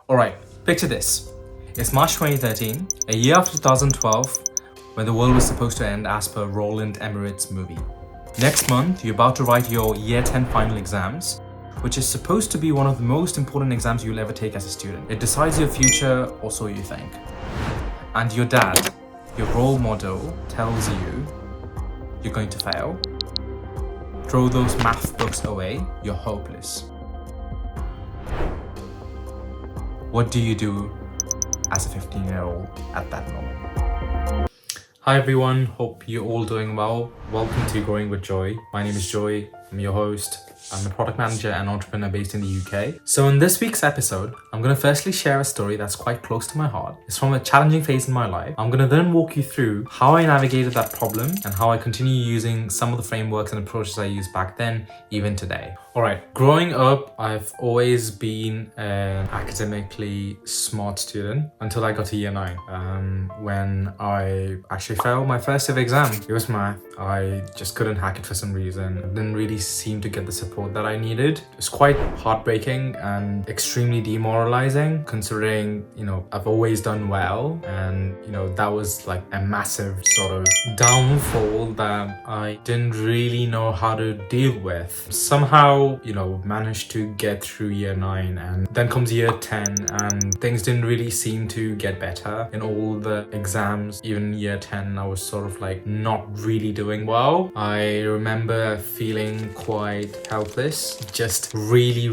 Alright, picture this. It's March 2013, a year after 2012, when the world was supposed to end as per Roland Emmerich's movie. Next month, you're about to write your Year 10 final exams, which is supposed to be one of the most important exams you'll ever take as a student. It decides your future, or so you think. And your dad, your role model, tells you you're going to fail. Throw those math books away, you're hopeless. What do you do as a 15-year-old at that moment? Hi everyone, hope you're all doing well. Welcome to Growing with Joy. My name is Joy, I'm your host. I'm a product manager and entrepreneur based in the UK. So in this week's episode, I'm going to firstly share a story that's quite close to my heart. It's from a challenging phase in my life. I'm going to then walk you through how I navigated that problem and how I continue using some of the frameworks and approaches I used back then, even today. Alright, growing up, I've always been an academically smart student until I got to year 9, when I actually failed my first ever exam. It was math. I just couldn't hack it for some reason. I didn't really seem to get the support that I needed. It's quite heartbreaking and extremely demoralizing considering, I've always done well, and, that was like a massive sort of downfall that I didn't really know how to deal with. Somehow, managed to get through year 9, and then comes year 10 and things didn't really seem to get better in all the exams. Even year 10, I was sort of like not really doing well. I remember feeling quite helpless, just really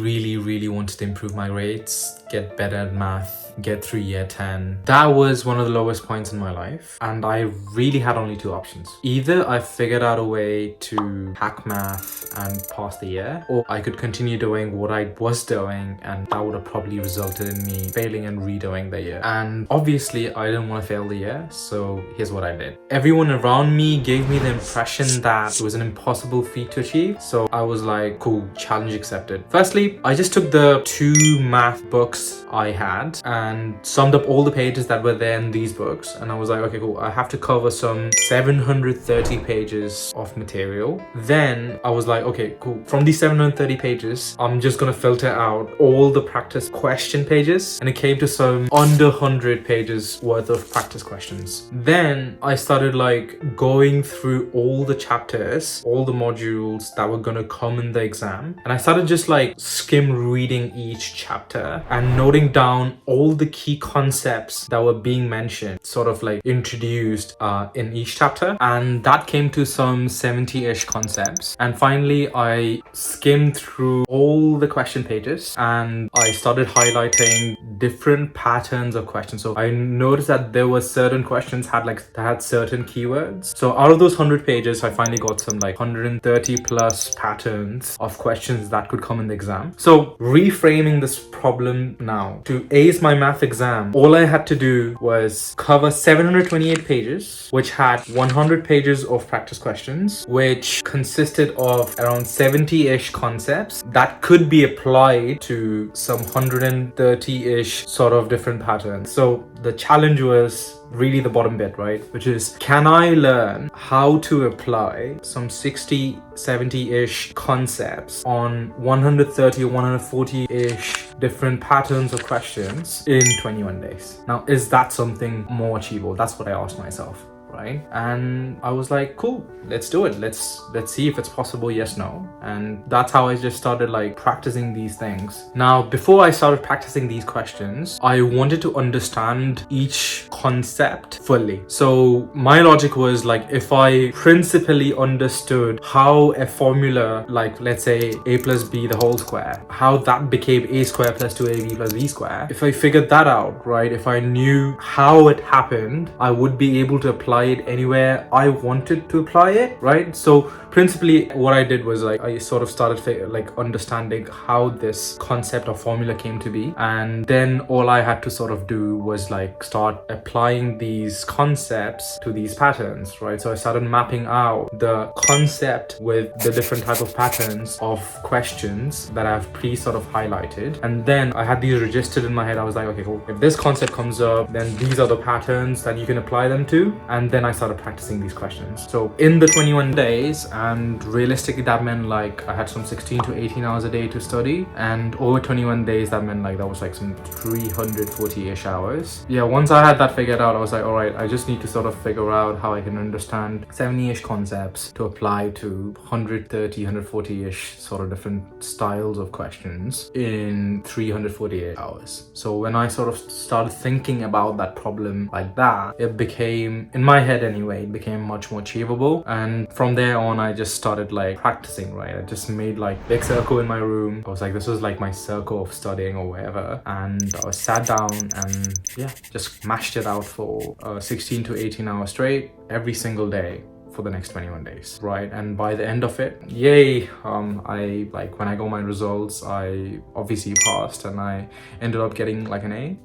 wanted to improve my grades, get better at math, get through year 10. That was one of the lowest points in my life, and I really had only two options. Either I figured out a way to hack math and pass the year, or I could continue doing what I was doing, and that would have probably resulted in me failing and redoing the year. And obviously I didn't want to fail the year, so here's what I did. Everyone around me gave me the impression that it was an impossible feat to achieve, so I was like, cool, challenge accepted. Firstly, I just took the 2 math books I had and summed up all the pages that were there in these books, and I was like, okay, cool, I have to cover some 730 pages of material. Then I was like, okay, cool, from these 730 pages, I'm just gonna filter out all the practice question pages, and it came to some under 100 pages worth of practice questions. Then I started like going through all the chapters, all the modules that were gonna come in the exam, and I started just like skim reading each chapter and noting down all the key concepts that were being mentioned, sort of like introduced in each chapter, and that came to some 70-ish concepts. And finally I skimmed through all the question pages and I started highlighting different patterns of questions. So I noticed that there were certain questions that had certain keywords. So out of those 100 pages, I finally got some like 130 plus patterns of questions that could come in the exam. So reframing this problem now, to ace my math exam, all I had to do was cover 728 pages, which had 100 pages of practice questions, which consisted of around 70-ish concepts that could be applied to some 130-ish sort of different patterns. So the challenge was really the bottom bit, right? Which is, can I learn how to apply some 60, 70-ish concepts on 130 or 140-ish different patterns of questions in 21 days? Now, is that something more achievable? That's what I asked myself. Right? And I was like, cool, let's do it. Let's see if it's possible, yes, no. And that's how I just started like practicing these things. Now, before I started practicing these questions, I wanted to understand each concept fully. So my logic was like, if I principally understood how a formula, like let's say a plus b the whole square, how that became a square plus 2ab plus b square, if I figured that out, right, if I knew how it happened, I would be able to apply it anywhere I wanted to apply it, right? So principally what I did was like, I sort of started like understanding how this concept or formula came to be, and then all I had to sort of do was like start applying these concepts to these patterns, right? So I started mapping out the concept with the different type of patterns of questions that I've sort of highlighted, and then I had these registered in my head. I was like, okay, cool, if this concept comes up, then these are the patterns that you can apply them to, and then I started practicing these questions. So in the 21 days, and realistically that meant like I had some 16 to 18 hours a day to study, and over 21 days that meant like that was like some 340-ish hours. Yeah, once I had that figured out, I was like, all right, I just need to sort of figure out how I can understand 70-ish concepts to apply to 130, 140-ish sort of different styles of questions in 348 hours. So when I sort of started thinking about that problem like that, it became, in my head anyway, it became much more achievable. And from there on, I just started like practicing, right? I just made like big circle in my room. I was like, this was like my circle of studying or whatever. And I sat down and yeah, just mashed it out for 16 to 18 hours straight every single day for the next 21 days, right? And by the end of it, yay, I like, when I got my results, I obviously passed and I ended up getting like an A.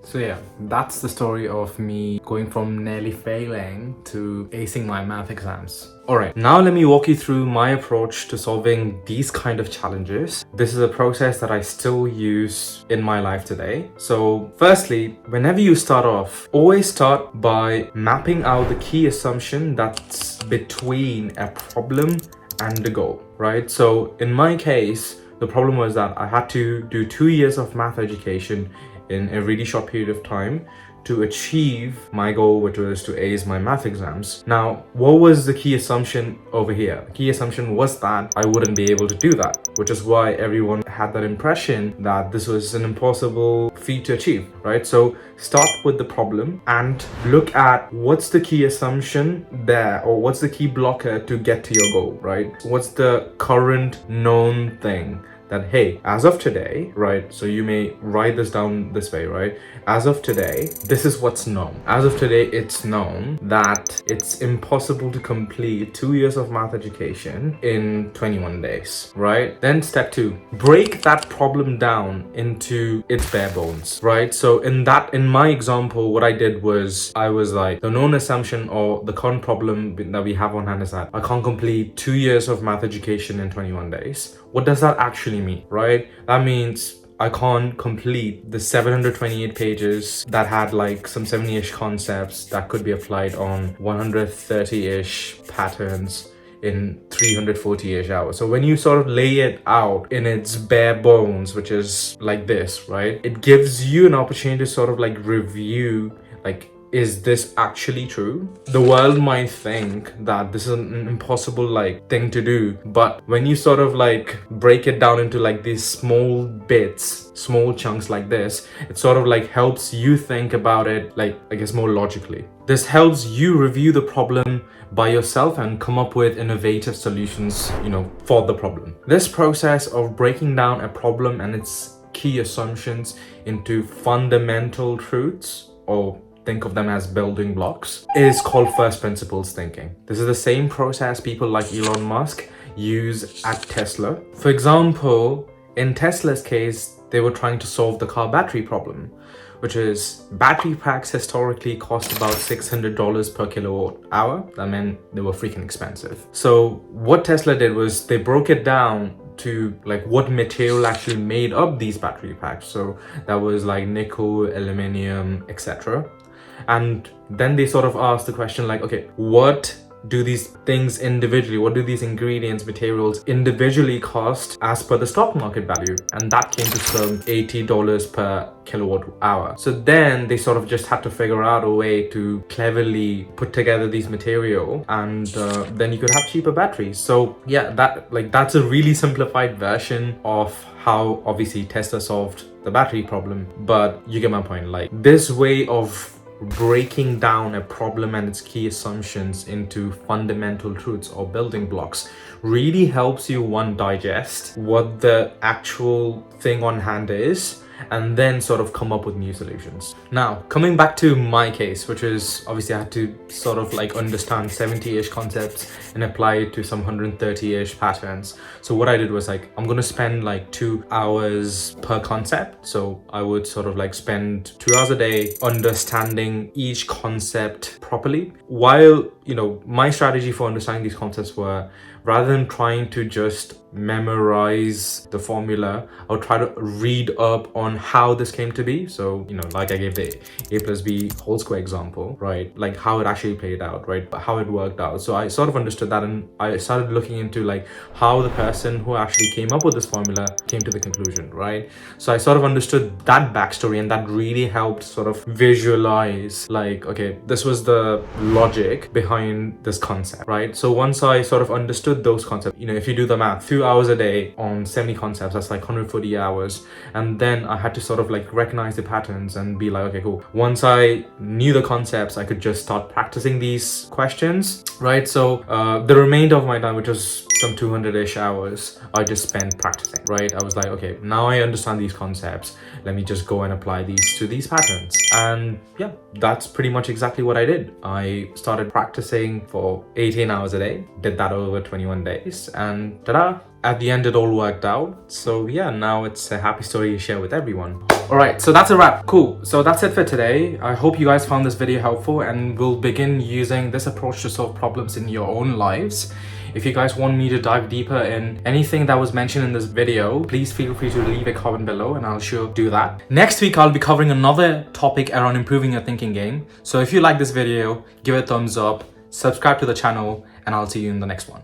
So yeah, that's the story of me going from nearly failing to acing my math exams. Alright, now let me walk you through my approach to solving these kind of challenges. This is a process that I still use in my life today. So firstly, whenever you start off, always start by mapping out the key assumption that's between a problem and the goal, right? So in my case, the problem was that I had to do 2 years of math education in a really short period of time to achieve my goal, which was to ace my math exams. Now, what was the key assumption over here? The key assumption was that I wouldn't be able to do that, which is why everyone had that impression that this was an impossible feat to achieve, right? So start with the problem and look at what's the key assumption there, or what's the key blocker to get to your goal, right? What's the current known thing that, hey, as of today, right? So you may write this down this way, right? As of today, this is what's known. As of today, it's known that it's impossible to complete 2 years of math education in 21 days, right? Then step 2, break that problem down into its bare bones, right? So in my example, what I did was, I was like, the known assumption or the current problem that we have on hand is that I can't complete 2 years of math education in 21 days. What does that actually mean, right? That means I can't complete the 728 pages that had like some 70-ish concepts that could be applied on 130-ish patterns in 340-ish hours. So when you sort of lay it out in its bare bones, which is like this, right? It gives you an opportunity to sort of like review, like, is this actually true? The world might think that this is an impossible like thing to do, but when you sort of like break it down into like these small bits, small chunks like this, it sort of like helps you think about it like, I guess, more logically. This helps you review the problem by yourself and come up with innovative solutions, you know, for the problem. This process of breaking down a problem and its key assumptions into fundamental truths, or think of them as building blocks, is called first principles thinking. This is the same process people like Elon Musk use at Tesla. For example, in Tesla's case, they were trying to solve the car battery problem, which is battery packs historically cost about $600 per kilowatt hour. That meant they were freaking expensive. So what Tesla did was they broke it down to like what material actually made up these battery packs. So that was like nickel, aluminum, etc. And then they sort of asked the question like, okay, what do these things individually, what do these ingredients, materials individually cost as per the stock market value? And that came to some $80 per kilowatt hour. So then they sort of just had to figure out a way to cleverly put together these material, and then you could have cheaper batteries. So yeah, that's a really simplified version of how obviously Tesla solved the battery problem, but you get my point. Like, this way of breaking down a problem and its key assumptions into fundamental truths or building blocks really helps you, one, digest what the actual thing on hand is, and then sort of come up with new solutions. Now, coming back to my case, which is obviously I had to sort of like understand 70-ish concepts and apply it to some 130-ish patterns. So what I did was like, I'm gonna spend like 2 hours per concept. So I would sort of like spend 2 hours a day understanding each concept properly. While, you know, my strategy for understanding these concepts were, rather than trying to just memorize the formula, I'll try to read up on how this came to be. So, like I gave the a plus b whole square example, right? Like how it actually played out, right? How it worked out. So I sort of understood that, and I started looking into like how the person who actually came up with this formula came to the conclusion, right? So I sort of understood that backstory, and that really helped sort of visualize like, okay, this was the logic behind this concept, right? So once I sort of understood those concepts, if you do the math, 2 hours a day on 70 concepts, that's like 140 hours. And then I had to sort of like recognize the patterns and be like, okay, cool. Once I knew the concepts, I could just start practicing these questions, right? So the remainder of my time, which was some 200-ish hours, I just spent practicing, right? I was like, okay, now I understand these concepts. Let me just go and apply these to these patterns. And yeah, that's pretty much exactly what I did. I started practicing for 18 hours a day, did that over 21 days, and ta-da! At the end, it all worked out. So yeah, now it's a happy story to share with everyone. All right, so that's a wrap. Cool. So that's it for today. I hope you guys found this video helpful, and we'll begin using this approach to solve problems in your own lives. If you guys want me to dive deeper in anything that was mentioned in this video, please feel free to leave a comment below and I'll sure do that. Next week, I'll be covering another topic around improving your thinking game. So if you like this video, give it a thumbs up, subscribe to the channel, and I'll see you in the next one.